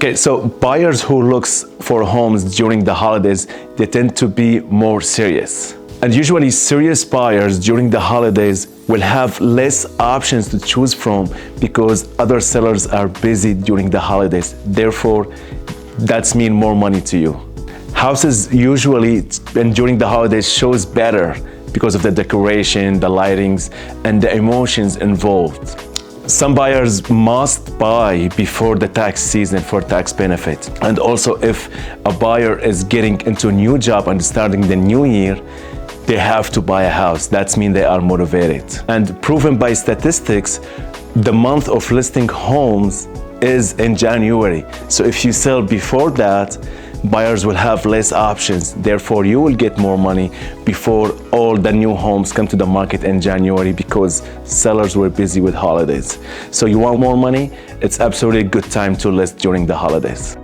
Okay, so buyers who looks for homes during the holidays, they tend to be more serious. And usually serious buyers during the holidays will have less options to choose from because other sellers are busy during the holidays. Therefore, that's mean more money to you. Houses usually and during the holidays shows better because of the decoration, the lightings, and the emotions involved. Some buyers must buy before the tax season for tax benefit. And also if a buyer is getting into a new job and starting the new year, they have to buy a house. That means they are motivated. And proven by statistics, the month of listing homes is in January. So if you sell before that, buyers will have less options. Therefore, you will get more money before all the new homes come to the market in January because sellers were busy with holidays. So you want more money? It's absolutely a good time to list during the holidays.